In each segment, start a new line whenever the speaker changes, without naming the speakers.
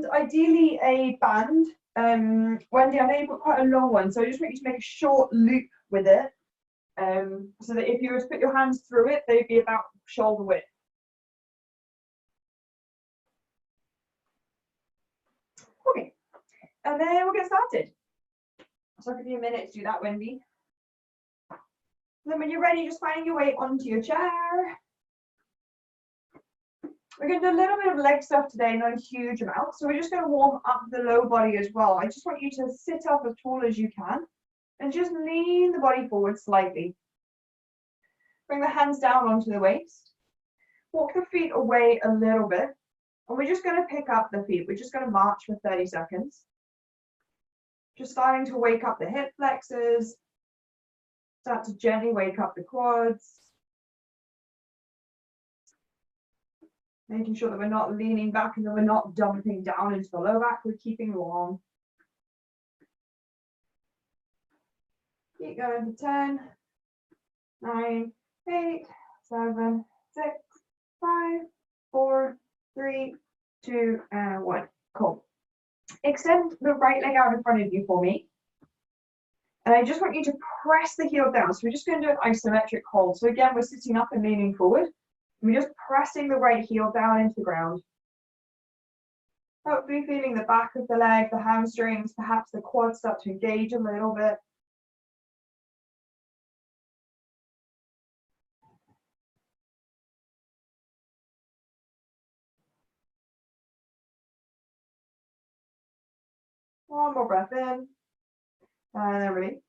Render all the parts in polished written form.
and ideally a band. Wendy, I know you've got quite a long one, so I just want you to make a short loop with it, so that if you were to put your hands through it, they'd be about shoulder width. Okay, and then we'll get started. So I'll give you a minute to do that, Wendy. Then when you're ready, just find your way onto your chair. We're going to do a little bit of leg stuff today, not a huge amount. So we're just going to warm up the low body as well. I just want you to sit up as tall as you can and just lean the body forward slightly. Bring the hands down onto the waist. Walk the feet away a little bit. And we're just going to pick up the feet. We're just going to march for 30 seconds. Just starting to wake up the hip flexors. Start to gently wake up the quads. Making sure that we're not leaning back and that we're not dumping down into the low back. We're keeping long. Keep going for 10, 9, 8, 7, 6, 5, 4, 3, 2, and 1. Cool. Extend the right leg out in front of you for me. And I just want you to press the heel down. So we're just going to do an isometric hold. So again, we're sitting up and leaning forward. We're just pressing the right heel down into the ground. Hopefully feeling the back of the leg, the hamstrings, perhaps the quads start to engage a little bit. One more breath in. And then release.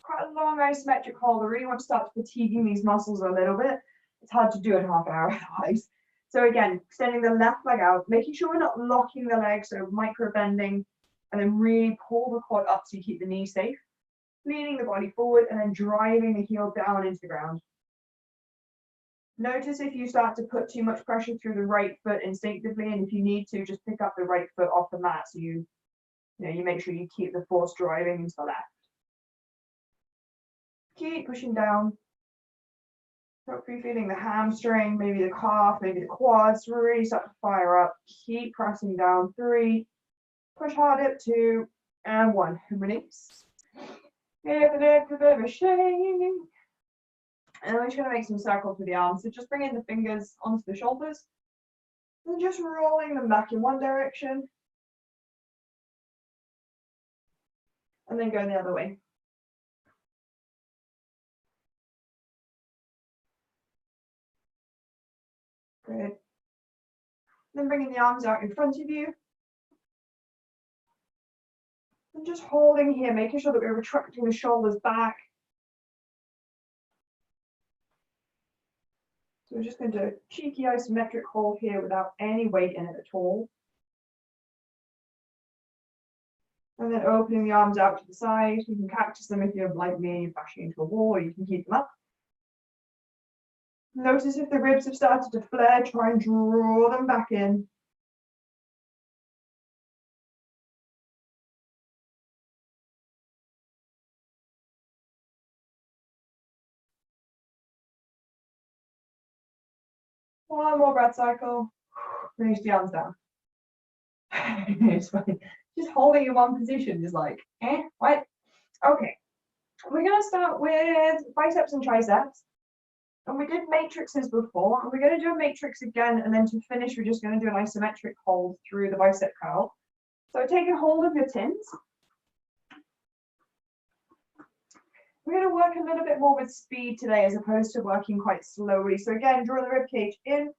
Quite a long isometric hold. I really want to start fatiguing these muscles a little bit. It's hard to do in half an hour otherwise. So again, extending the left leg out, making sure we're not locking the leg, so micro bending, and then really pull the quad up so you keep the knee safe. Leaning the body forward and then driving the heel down into the ground. Notice if you start to put too much pressure through the right foot instinctively, and if you need to, just pick up the right foot off the mat so you make sure you keep the force driving into the left. Keep pushing down. Hopefully feeling the hamstring, maybe the calf, maybe the quads, really start to fire up. Keep pressing down. 3, push hard at 2, and 1, and release. Give the neck a bit of a shake. And then we're just going to make some circles with the arms. So just bringing the fingers onto the shoulders, and just rolling them back in one direction. And then go the other way. Good. Then bringing the arms out in front of you. And just holding here, making sure that we're retracting the shoulders back. So we're just going to do a cheeky isometric hold here without any weight in it at all. And then opening the arms out to the side. You can cactus them if you're like me, bashing into a wall, or you can keep them up. Notice if the ribs have started to flare, try and draw them back in. One more breath cycle. Release the arms down. It's funny. Just holding in one position is like, what? Okay. We're going to start with biceps and triceps. And we did matrices before, and we're going to do a matrix again, and then to finish, we're just going to do an isometric hold through the bicep curl. So taking hold of your tins. We're going to work a little bit more with speed today as opposed to working quite slowly. So again, draw the rib cage in,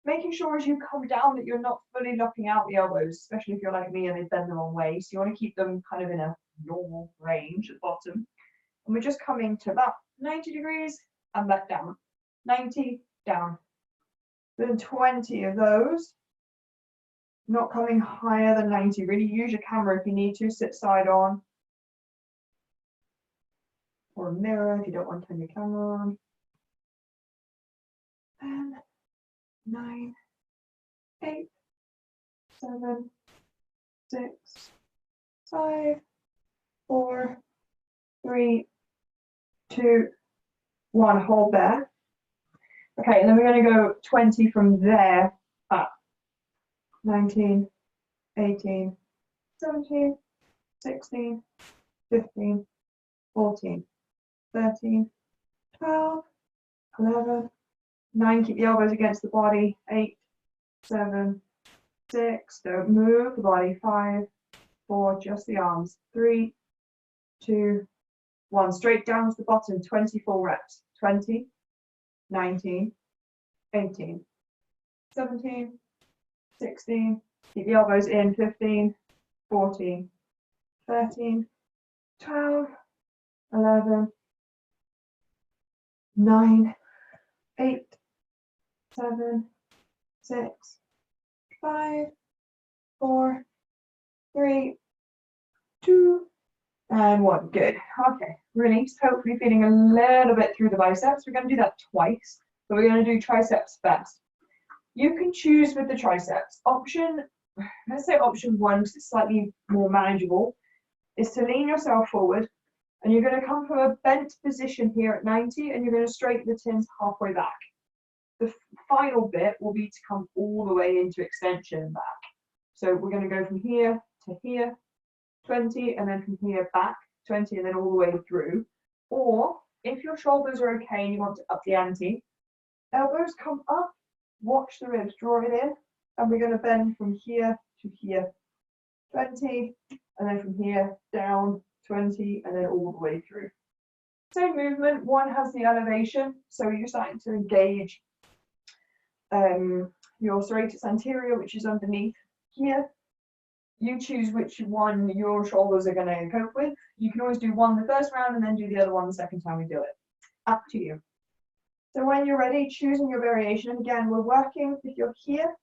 making sure as you come down that you're not fully locking out the elbows, especially if you're like me and they bend the wrong way. So you want to keep them kind of in a normal range at the bottom. And we're just coming to about 90 degrees and back down. 90, down. Then 20 of those. Not coming higher than 90. Really use your camera if you need to, sit side on. Or a mirror if you don't want to turn your camera on. 10, 9, 8, 7, 6, 5, 4, 3, 2, 1. Hold there. Okay, and then we're going to go 20 from there up. 19, 18, 17, 16, 15, 14, 13, 12, 11, 9. Keep the elbows against the body. 8, 7, 6. Don't move the body. 5, 4. Just the arms. 3, 2, 1. Straight down to the bottom. 24 reps. 20, 19, 18, 17, 16. Keep the elbows in. 15, 14, 13, 12, 11, 9, 8, 7, 6, 5, 4, 3, 2, and 1. Good. Okay, release. Hopefully feeling a little bit through the biceps. We're going to do that twice, but we're going to do triceps first. You can choose with the triceps. Let's say option 1, because it's slightly more manageable, is to lean yourself forward, and you're going to come from a bent position here at 90, and you're going to straighten the tins halfway back. The final bit will be to come all the way into extension and back. So we're going to go from here to here, 20, and then from here back, 20, and then all the way through. Or if your shoulders are okay and you want to up the ante, elbows come up, watch the ribs, draw it in, and we're going to bend from here to here, 20, and then from here down, 20, and then all the way through. Same movement. One has the elevation, so you're starting to engage your serratus anterior, which is underneath here. You choose which one your shoulders are going to cope with. You can always do one the first round and then do the other one the second time we do it. Up to you. So when you're ready, choosing your variation. And again, we're working, if you're here,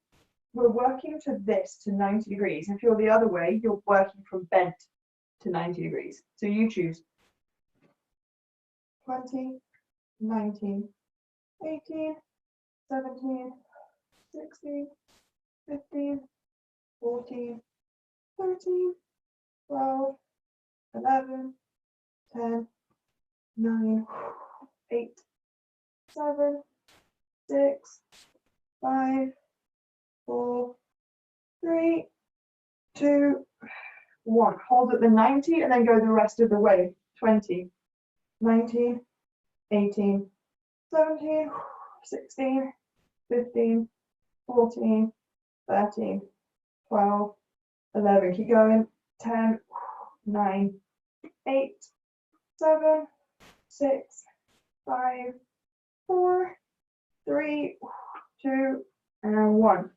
we're working to this, to 90 degrees. If you're the other way, you're working from bent to 90 degrees. So you choose 20, 19, 18, 17, 16, 15, 14, 13, 12, 11, 10, 9, 8, 7, 6, 5, 4, 3, 2, 1. Hold at the 90 and then go the rest of the way. 20, 19, 18, 17, 16, 15, 14, 13, 12, 11. Keep going. 10, 9, 8, 7, 6, 5, 4, 3, 2, and 1.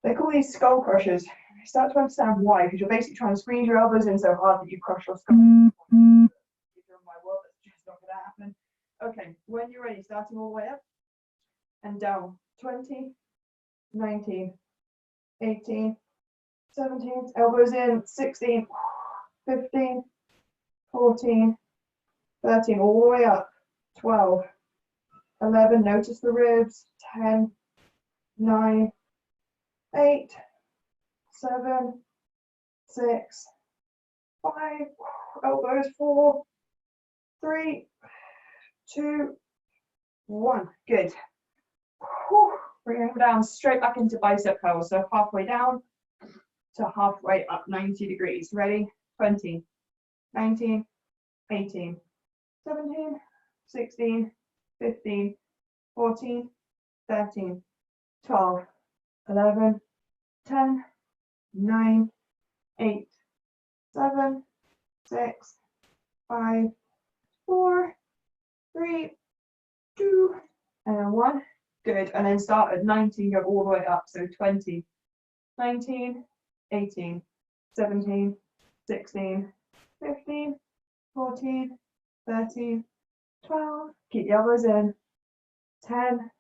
They call these skull crushers. You start to understand why, because you're basically trying to squeeze your elbows in so hard that you crush your skull. My world, that's just not going to happen. Okay, when you're ready, starting all the way up and down. 20, 19, 18, 17, elbows in, 16, 15, 14, 13, all the way up, 12, 11, notice the ribs, 10, 9, 8, 7, 6, 5, elbows, 4, 3, 2, 1. Good. Bring them down straight back into bicep curls. So halfway down to halfway up, 90 degrees. Ready? 20, 19, 18, 17, 16, 15, 14, 13, 12, 11, 10, 9, 8, 7, 6, 5, 4, 3, 2, and 1. Good. And then start at 19, go all the way up. So 20, 19, 18, 17, 16, 15, 14, 13, 12. Keep the elbows in. 10,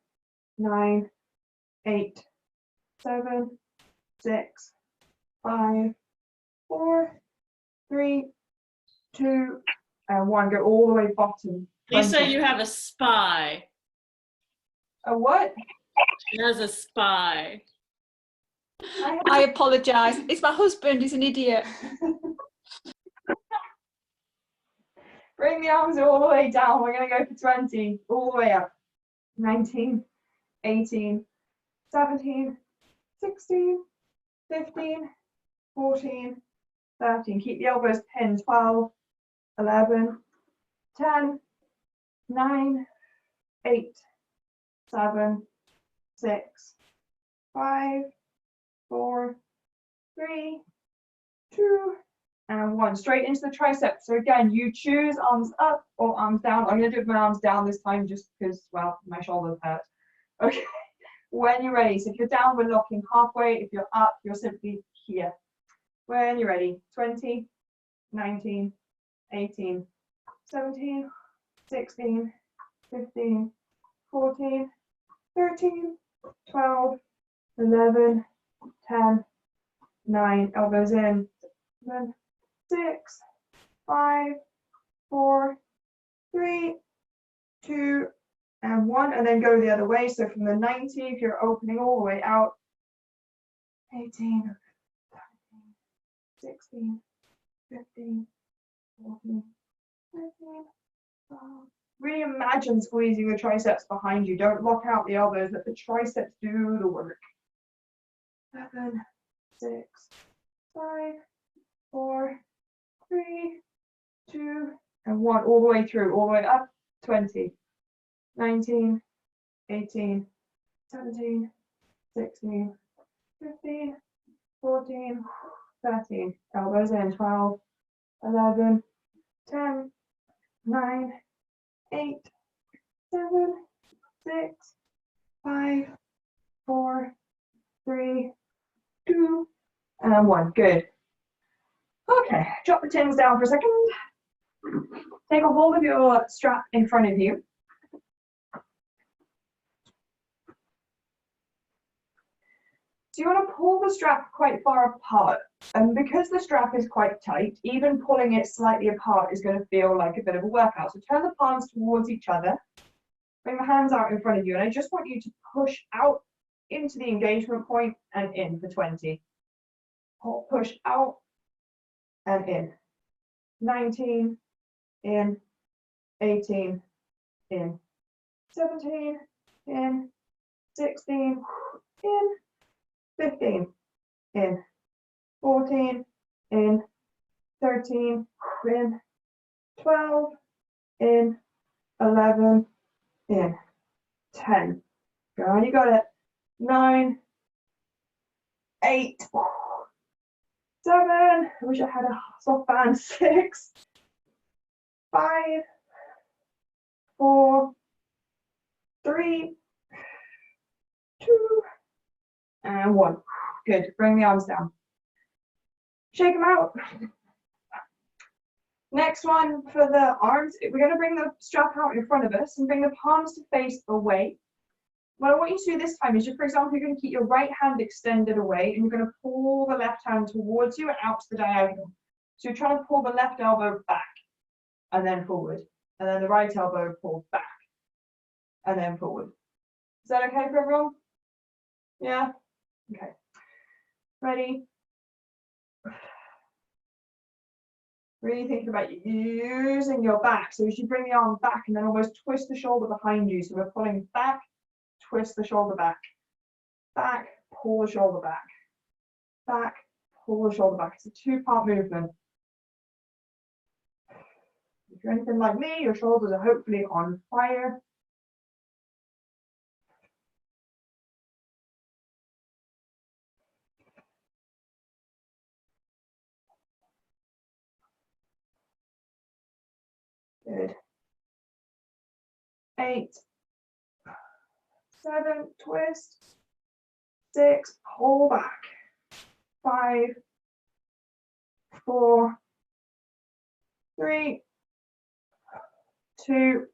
9, 8, 7, 6, 5, 4, 3, 2, and 1. Go all the way bottom.
Lisa, you have a spy.
A what?
There's a spy.
I apologise. It's my husband. He's an idiot.
Bring the arms all the way down. We're going to go for 20. All the way up. 19, 18, 17, 16, 15, 14, 13. Keep the elbows pinned. 12, 11, 10, 9, 8, 7, 6, 5, 4, 3, 2, and 1. Straight into the triceps. So again, you choose arms up or arms down. I'm going to do my arms down this time just because, well, my shoulders hurt. Okay. When you're ready. So if you're down, we're locking halfway. If you're up, you're simply here. When you're ready. 20, 19, 18, 17, 16, 15, 14, 13, 12, 11, 10, 9, elbows in, 7, 6, 5, 4, 3, 2, and 1, and then go the other way. So from the 90, if you're opening all the way out, 18, 17, 16, 15, 14, 13, 12. Really imagine squeezing the triceps behind you. Don't lock out the elbows, let the triceps do the work. 7, 6, 5, 4, 3, 2, and 1. All the way through, all the way up. 20, 19, 18, 17, 16, 15, 14, 13. Elbows in. 12, 11, 10, 9, 8, 7, 6, 5, 4, 3, 2, and 1. Good. Okay, drop the tins down for a second. Take a hold of your strap in front of you. So you want to pull the strap quite far apart, and because the strap is quite tight, even pulling it slightly apart is going to feel like a bit of a workout. So turn the palms towards each other, bring the hands out in front of you, and I just want you to push out into the engagement point and in for 20. Push out and in. 19, in, 18, in, 17, in, 16, in, 15, in, 14, in, 13, in, 12, in, 11, in, 10. Go on, you got it. 9, 8, 7, I wish I had a soft band. 6, 5, 4, 3, 2, and 1. Good. Bring the arms down. Shake them out. Next one for the arms, we're going to bring the strap out in front of us and bring the palms to face away. What I want you to do this time is, for example, you're going to keep your right hand extended away and you're going to pull the left hand towards you and out to the diagonal. So you're trying to pull the left elbow back and then forward, and then the right elbow pull back and then forward. Is that okay for everyone? Yeah? Okay. Ready? Really thinking about using your back. So as you bring the arm back and then almost twist the shoulder behind you. So we're pulling back, twist the shoulder back, back, pull the shoulder back, pull the shoulder back. It's a two-part movement. If you're anything like me, your shoulders are hopefully on fire. Good. 8, 7, twist. 6, pull back. 5, 4, 3, 2,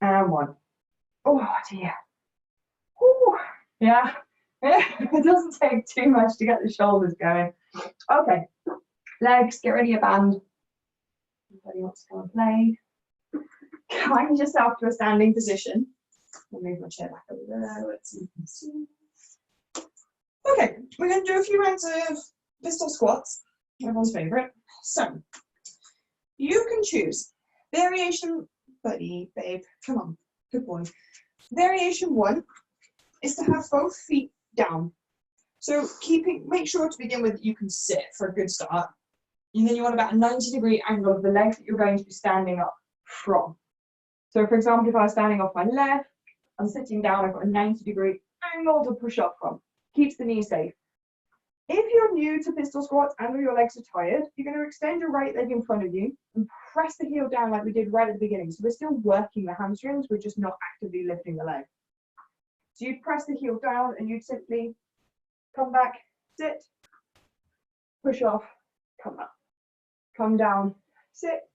and 1. Oh dear. Ooh. Yeah. It doesn't take too much to get the shoulders going. Okay. Legs, get rid of your band. Anybody wants to go and play? Climb yourself to a standing position. I'll move my chair back over there. Let's see. Okay, we're going to do a few rounds of pistol squats, everyone's favourite. So, you can choose variation, buddy, babe, come on, good boy. Variation 1 is to have both feet down. So make sure to begin with that you can sit for a good start. And then you want about a 90-degree angle of the legs that you're going to be standing up from. So for example, if I was standing off my left, I'm sitting down, I've got a 90-degree angle to push up from. Keeps the knee safe. If you're new to pistol squats and your legs are tired, you're going to extend your right leg in front of you and press the heel down like we did right at the beginning. So we're still working the hamstrings, we're just not actively lifting the leg. So you'd press the heel down and you'd simply come back, sit, push off, come up, come down, sit.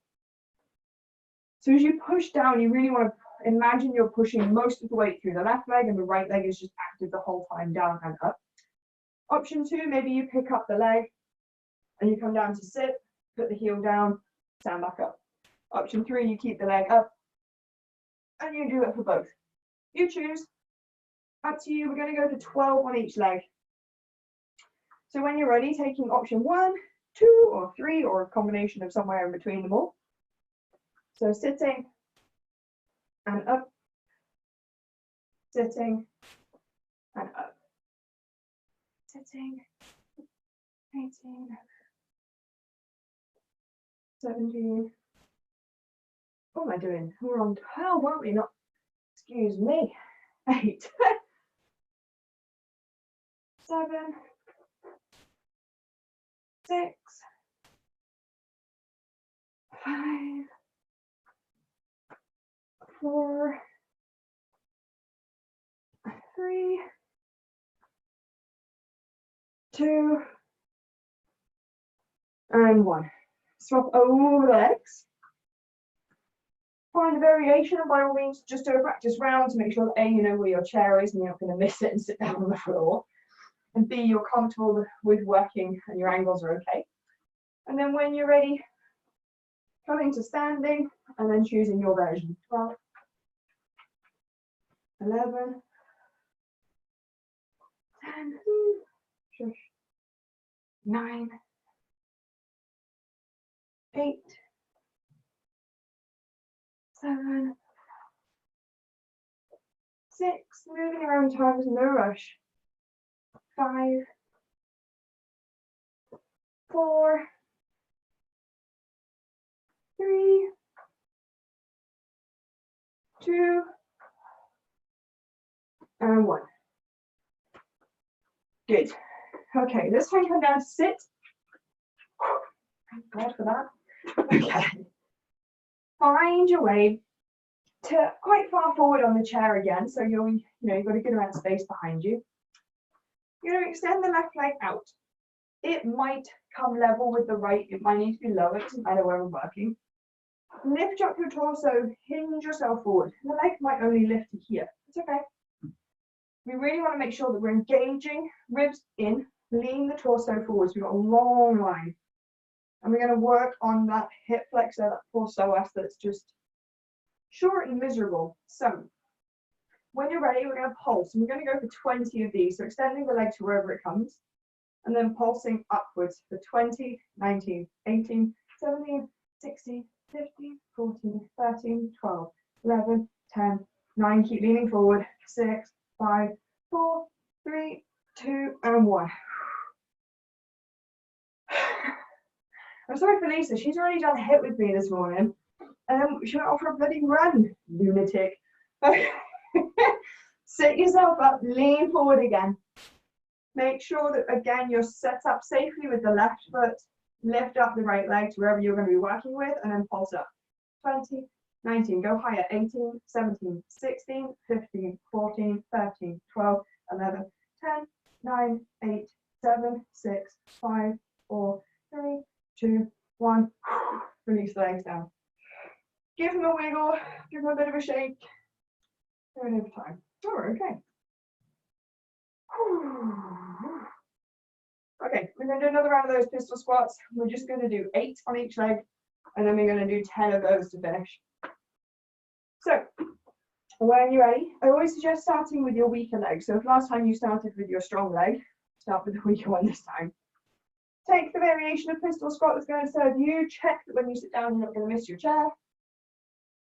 So as you push down, you really want to imagine you're pushing most of the weight through the left leg and the right leg is just active the whole time, down and up. Option 2, maybe you pick up the leg and you come down to sit, put the heel down, stand back up. Option 3, you keep the leg up and you do it for both. You choose, up to you. We're going to go to 12 on each leg. So when you're ready, taking option 1, 2 or 3 or a combination of somewhere in between them all. So sitting and up, sitting and up. Sitting, 18, 17. What am I doing? We're on 12, aren't we? Not, excuse me. 8, 7, 6, 5, 4, 3, 2, and 1. Swap over the legs. Find a variation, and by all means, just do a practice round to make sure that A, you know where your chair is and you're not going to miss it and sit down on the floor. And B, you're comfortable with working and your angles are okay. And then when you're ready, coming to standing and then choosing your version. 12, 11, 10, 9, 8, 7, 6, moving your own times, no rush. 5, 4, 3, 2, and 1. Good. Okay, this time come down to sit. Thank God for that. Okay. Find your way to quite far forward on the chair again, so you've got a good amount of space behind you. You're going to extend the left leg out. It might come level with the right, it might need to be lower, it doesn't matter where we're working. Lift up your torso, hinge yourself forward. The leg might only lift to here. It's okay. We really want to make sure that we're engaging, ribs in, lean the torso forwards. We've got a long line. And we're going to work on that hip flexor, that psoas that's just short and miserable. So when you're ready, we're going to pulse. And we're going to go for 20 of these. So extending the leg to wherever it comes. And then pulsing upwards for 20, 19, 18, 17, 16, 15, 14, 13, 12, 11, 10, 9. Keep leaning forward. 6, 5, 4, 3, 2, and 1. I'm sorry for Lisa, she's already done a hit with me this morning. She went off for a bloody run, lunatic. Sit yourself up, lean forward again. Make sure that, again, you're set up safely with the left foot. Lift up the right leg to wherever you're going to be working with, and then pulse up. 20, 19, go higher. 18, 17, 16, 15, 14, 13, 12, 11, 10, 9, 8, 7, 6, 5, 4, 3, 2, 1. Release the legs down. Give them a wiggle, give them a bit of a shake. Do it over time. Oh, okay. Okay, we're going to do another round of those pistol squats. We're just going to do 8 on each leg, and then we're going to do 10 of those to finish. So, when you're ready, I always suggest starting with your weaker leg. So if last time you started with your strong leg, start with the weaker one this time. Take the variation of pistol squat that's going to serve you. Check that when you sit down, you're not going to miss your chair.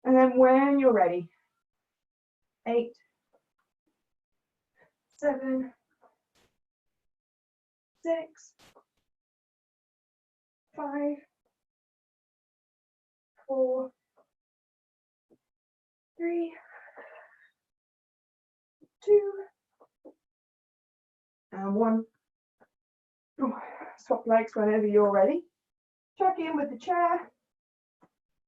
And then when you're ready, 8, 7, 6, 5, 4, 3, 2, and 1. Swap legs whenever you're ready. Check in with the chair.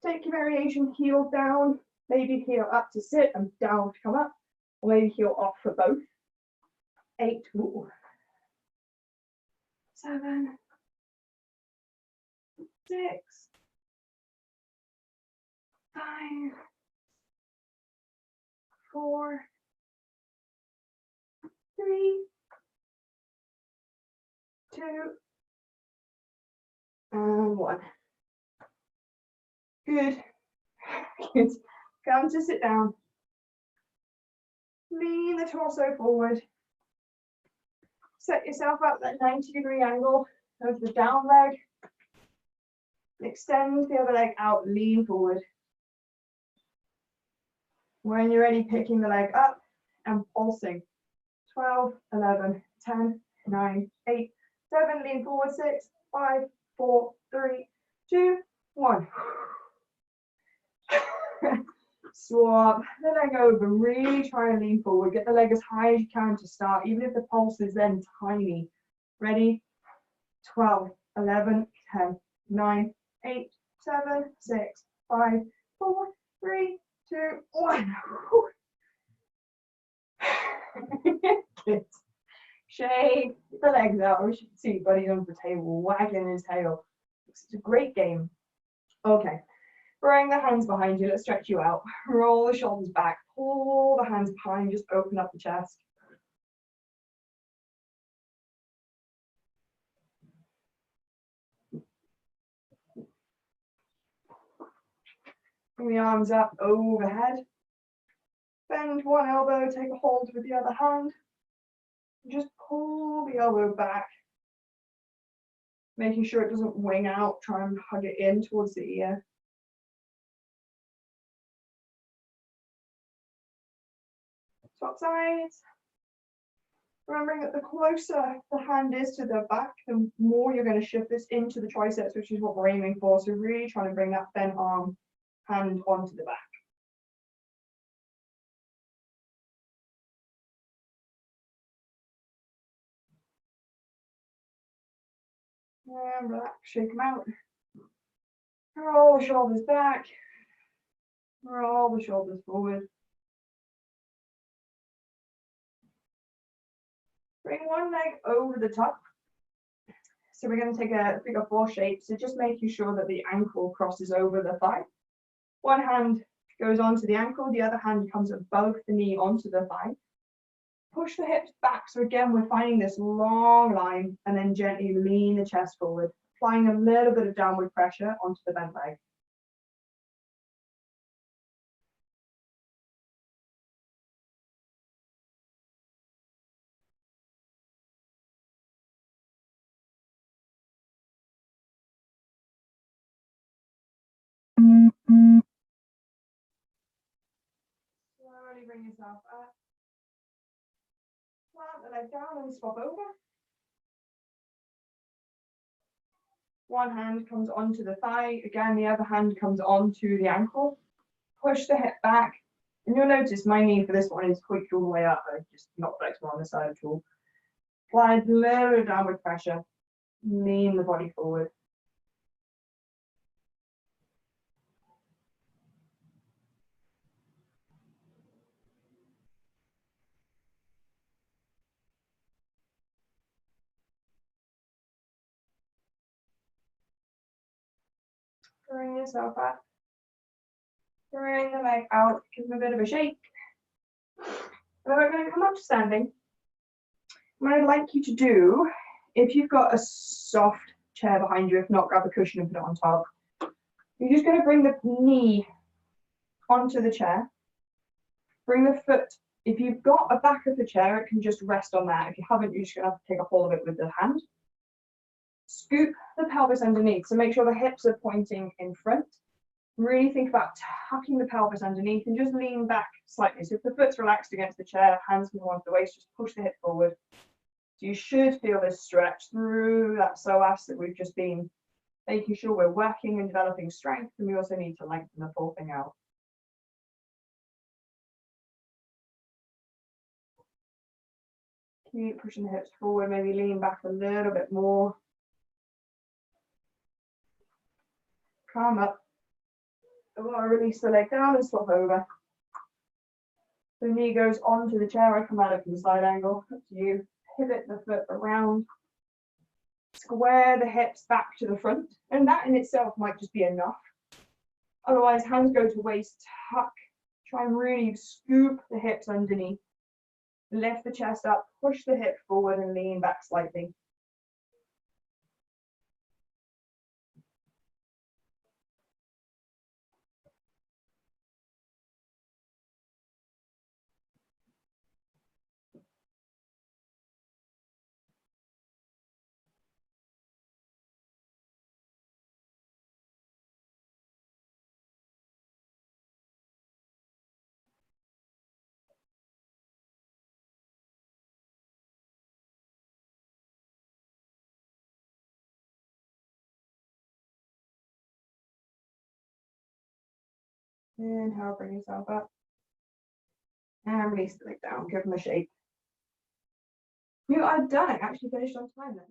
Take your variation, heel down, maybe heel up to sit and down to come up, or maybe heel off for both. 8, 7, 6, 5, 4, 3, 2, and 1. Good. Good. Come to sit down. Lean the torso forward. Set yourself up that 90-degree angle of the down leg. Extend the other leg out, lean forward. When you're ready, picking the leg up and pulsing. 12, 11, 10, 9, 8, 7, lean forward, 6, 5, 4, 3, 2, 1. Swap the leg over, really try and lean forward. Get the leg as high as you can to start, even if the pulse is then tiny. Ready? 12, 11, 10, 9, 8, 7, 6, 5, 4, 3, 2, 1. Good. Shake the legs out. We should see Buddy on the table, wagging his tail. It's a great game. Okay. Bring the hands behind you. Let's stretch you out. Roll the shoulders back. Pull the hands behind. Just open up the chest. Bring the arms up overhead. Bend one elbow. Take a hold with the other hand. Just pull the elbow back. Making sure it doesn't wing out. Try and hug it in towards the ear. Swap sides. Remembering that the closer the hand is to the back, the more you're going to shift this into the triceps, which is what we're aiming for. So really trying to bring that bent arm, hand onto the back. And relax, shake them out. Roll the shoulders back. Roll the shoulders forward. Bring one leg over the top. So we're going to take a figure 4 shape. So just making sure that the ankle crosses over the thigh. One hand goes onto the ankle, the other hand comes above the knee onto the thigh. Push the hips back. So again, we're finding this long line and then gently lean the chest forward, applying a little bit of downward pressure onto the bent leg. Slowly bring yourself up. Plant the leg down and swap over. One hand comes onto the thigh. Again, the other hand comes onto the ankle. Push the hip back. And you'll notice my knee for this one is quite all the way up. I'm just not flexible on the side at all. Apply a little bit of downward pressure. Lean the body forward. Bring yourself up. Bring the leg out. Give them a bit of a shake. And then we're going to come up to standing. What I'd like you to do, if you've got a soft chair behind you, if not, grab a cushion and put it on top. You're just going to bring the knee onto the chair. Bring the foot. If you've got a back of the chair, it can just rest on that. If you haven't, you're just going to have to take a hold of it with the hand. Scoop the pelvis underneath. So make sure the hips are pointing in front. Really think about tucking the pelvis underneath and just lean back slightly. So if the foot's relaxed against the chair, hands can go onto the waist, just push the hip forward. So you should feel this stretch through that psoas that we've just been making sure we're working and developing strength, and we also need to lengthen the full thing out. Keep pushing the hips forward, maybe lean back a little bit more. Come up. I want to release the leg down and swap over. The knee goes onto the chair. I come at it from the side angle. Up to you. Pivot the foot around. Square the hips back to the front. And that in itself might just be enough. Otherwise, hands go to waist, tuck. Try and really scoop the hips underneath. Lift the chest up, push the hip forward and lean back slightly. Inhale, bring yourself up. And release the leg down, give them a shake. You are done. I actually finished on time then.